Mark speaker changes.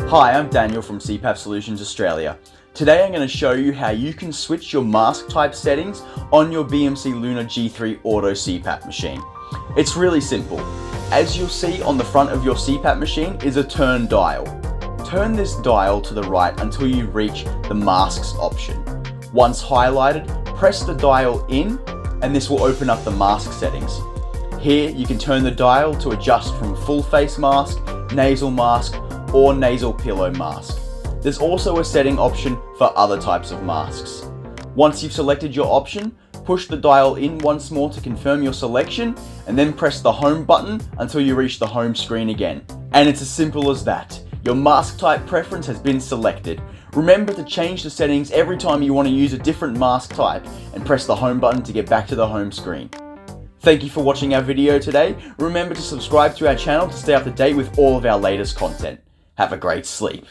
Speaker 1: Hi, I'm Daniel from CPAP Solutions Australia. Today I'm going to show you how you can switch your mask type settings on your BMC Luna G3 auto CPAP machine. It's really simple. As you'll see on the front of your CPAP machine is a turn dial. Turn this dial to the right until you reach the masks option. Once highlighted, press the dial in and this will open up the mask settings. Here you can turn the dial to adjust from full face mask, nasal mask, or nasal pillow mask. There's also a setting option for other types of masks. Once you've selected your option, push the dial in once more to confirm your selection and then press the home button until you reach the home screen again. And it's as simple as that. Your mask type preference has been selected. Remember to change the settings every time you want to use a different mask type and press the home button to get back to the home screen. Thank you for watching our video today. Remember to subscribe to our channel to stay up to date with all of our latest content. Have a great sleep.